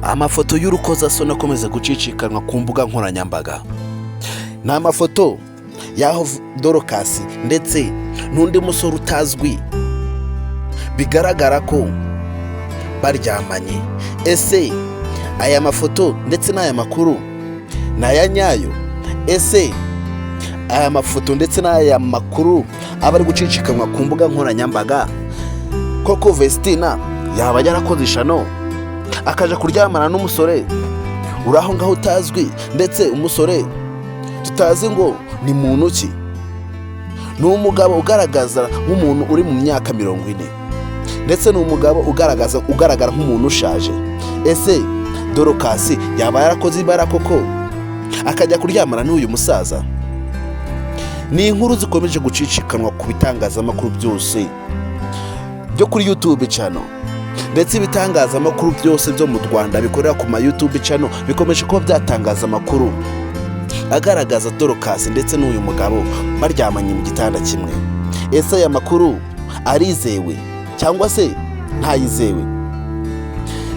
Amafoto y'urukozasoni akomeza gucicikanwa ku mbuga nkoranyambaga. Ni amafoto y'aho Dorcas ndetse n'undi musore utazwi bigaragara ko baryamanye. Ese aya mafoto ndetse n'aya makuru ni aya nyayo? Ese aya mafoto ndetse n'aya makuru aba ari gucicikanwa ku mbuga nkoranyambaga koko Vestine yaba yarakoze ishano akaja kuryamana n'umusore uraho ngaho utazwi, ndetse umusore tutazi ngo ni muntu ki? Ni umugabo ugaragaza nk'umuntu uri mu myaka 40, ndetse ni umugabo ugaragara nk'umuntu ushaje. Ese Dorcas yaba yarakoze ibara koko akajya kuryamana n'uyu musaza? Ni inkuru zikomeje gucicikanwa ku bitangazamakuru byose byo kuri YouTube channel, ndetse ibitangazamakuru byose byo mu Rwanda bikorera ku ma YouTube channel bikomeje kuba byatangaza amakuru agaragaza Dorcas ndetse n'uyu mugabo baryamanye mu gitanda kimwe. Ese aya makuru arizewe cyangwa se ntayizewe?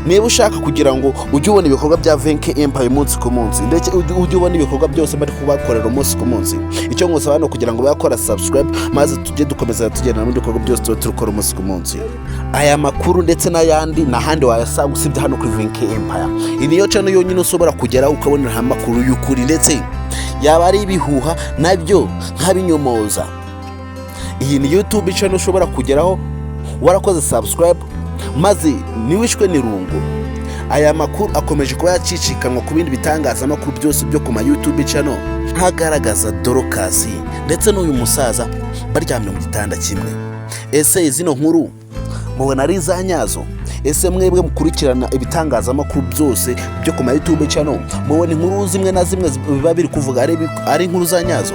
Niba ushaka kugira ngo ujye ubona ibikorwa bya Venke Empire umunsi ku munsi, ndetse ujye ubona ibikorwa byose bari kubakorera umunsi ku munsi, icyo ngusaba no kugira ngo bakora subscribe maze tujye dukomeza tugenda mu bikorwa byose turukora umunsi ku munsi. Aya makuru ndetse n'ayandi n'ahandi wayasanga usibye hano kuri Venke Empire. Iyi niyo channel yonyine usobora kugera ukabonera amakuru y'ukuri, ndetse yaba ari ibihuha nabyo nk'abinyomoza. Iyi ni YouTube channel ushobora kugeraho warakoze subscribe maze niwishwe n'irungu. Aya makuru akomeje kuba yacicikanwa ku bindi bitangazamakuru byose byo ku ma YouTube channel hagaragaza Dorcas ndetse n'uyu musaza baryamye mu gitanda kimwe. Ese zino nkuru mubona ari za nyazo? Ese mwebwe mukurikirana ibitangazamakuru byose byo ku ma YouTube channel mubona inkuru zimwe na zimwe biba biri kuvuga ari inkuru za nyazo?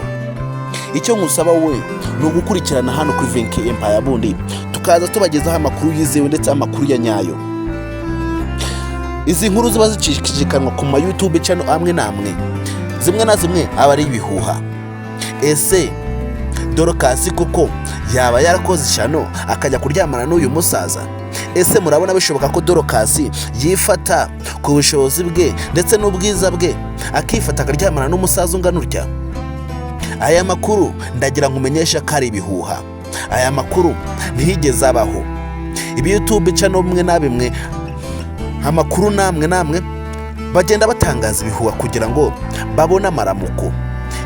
Icyo ngusaba we ni ugukurikirana hano kuri Venke Empire, bundi tukaza tubagezaho amakuru yizewe ndetse amakuru ya nyayo. Izi nkuru ziba zicicikanwa ku ma YouTube channel amwe namwe, zimwe na zimwe aba ari ibihuha. Ese Dorcas koko yaba yarakoze ishano akajya kuryamana n'uyu musaza? Ese murabona bishoboka ko Dorcas yifata ku bushobozi bwe ndetse n'ubwiza bwe akifata akaryamana n'umusaza ungana urya? Aya makuru ndagira ngo umenyesha ko ari ibihuha. Aya makuru ntihigeze abaho. Ibi YouTube channel bimwe na bimwe amakuru namwe bagenda batangaza ibihuha kugira ngo babone amaramuko.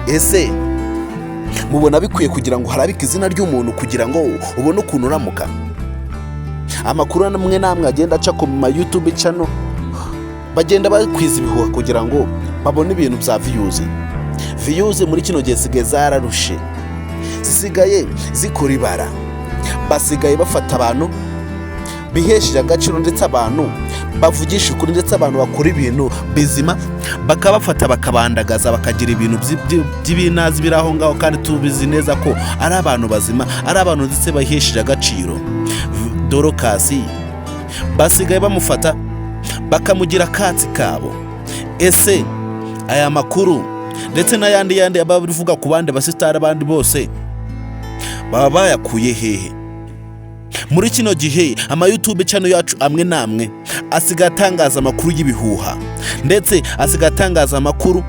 Ese mubona bikwiye kugira ngo harabike izina ry'umuntu kugira ngo ubone ukuntu uramuka? Amakuru namwe agenda aca ku ma YouTube channel bagenda bakwiza ibihuha kugira ngo babone ibintu bya views muri kino gihe sigaye zararushe, zisigaye zikora ibara. Basigaye bafata abantu bihesheje agaciro, ndetse abantu bavugisha ukuri, ndetse abantu bakora ibintu bizima bakabafata bakabandagaza bakagira ibintu by'ibinazi biraho ngaho, kandi tubizi neza ko ari abantu bazima, ari abantu ndetse bahesheje agaciro. Dorcas basigaye bamufata bakamugira katsi kabo. Ese aya makuru ndetse n'ayandi ababivuga ku bandi basitari abandi bose baba bayakuye hehe? Muri kino gihe ama YouTube channel yacu amwe namwe asigaye atangaza amakuru y'ibihuha, ndetse asigaye atangaza amakuru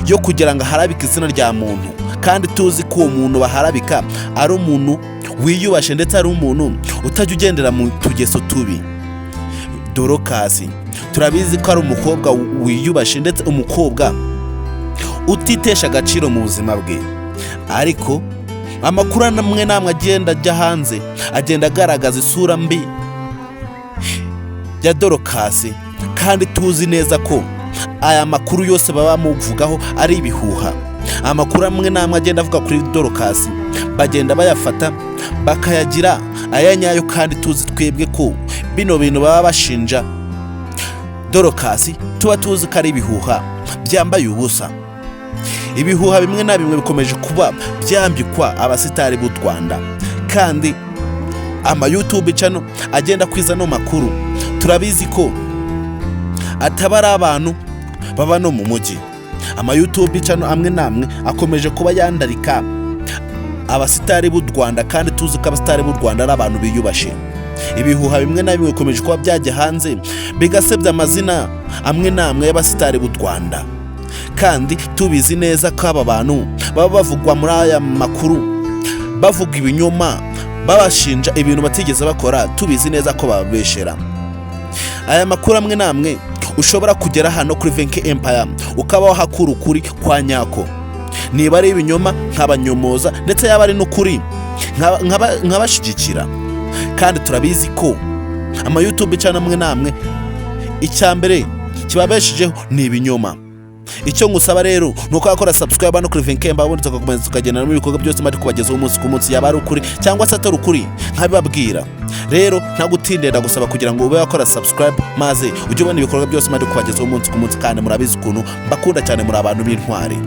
yo kugira ngo harabike izina rya muntu, kandi tuzi ko uwo muntu baharabika ari umuntu wiyubashe, ndetse ari umuntu utajya ugendera mu tugeso tubi. Dorcas turabizi ko ari umukobwa wiyubashe, ndetse umukobwa utitesha agaciro mu buzima bwe, ariko amakuru amwe namwe agenda ajya hanze agenda agaragaza isura mbi ya Dorcas, kandi tuzi neza ko aya makuru yose baba bamuvugaho ari ibihuha. Amakuru amwe namwe agenda avuga kuri Dorcas bagenda bayafata bakayagira aya nyayo, kandi tuzi twebwe ko bino bintu baba bashinja Dorcas tuba tuzi ko ari ibihuha byambaye ubusa. Ibihuha bimwe na bimwe bikomeje kuba byambikwa abasitari b'u Rwanda, kandi ama YouTube channel agenda kwiza no makuru turabizi ko atabara abantu baba no mu mujyi. Ama YouTube channel amwe namwe akomeje kuba yandarika abasitari b'u Rwanda, kandi tuzi ko abasitari b'u Rwanda ari abantu biyubashe. Ibihuha bimwe na bimwe bikomeje kuba byajya hanze bigasebya amazina amwe n'amwe y'abasitari b'u Rwanda, kandi tubizi neza ko aba bantu baba bavugwa muri aya makuru bavuga ibinyoma, babashinja ibintu batigeze bakora, tubizi neza ko babeshera. Aya makuru amwe n'amwe ushobora kugera hano kuri Venke Empire ukaba wahakura ukuri kwa nyako, niba ari ibinyoma nkabanyomoza, ndetse yaba ari n'ukuri nkabashigikira. Kandi turabizi ko ama YouTube cyane amwe n'amwe icyambere kibabeshijeho ni ibinyoma. Icyo ngusaba rero nuko yakora subscribe hano kuri Venke Empire, ubundi tugakomeza tukagendana mu bikorwa byose mari kubagezaho umunsi ku munsi, yaba ari ukuri cyangwa se atari ukuri nkabibabwira. Rero ntagutindira gusaba kugira ngo ube wakora subscribe maze ujye ubona ibikorwa byose mari kubagezaho umunsi ku munsi, kandi murabizi ukuntu mbakunda cyane, muri abantu b'intwari.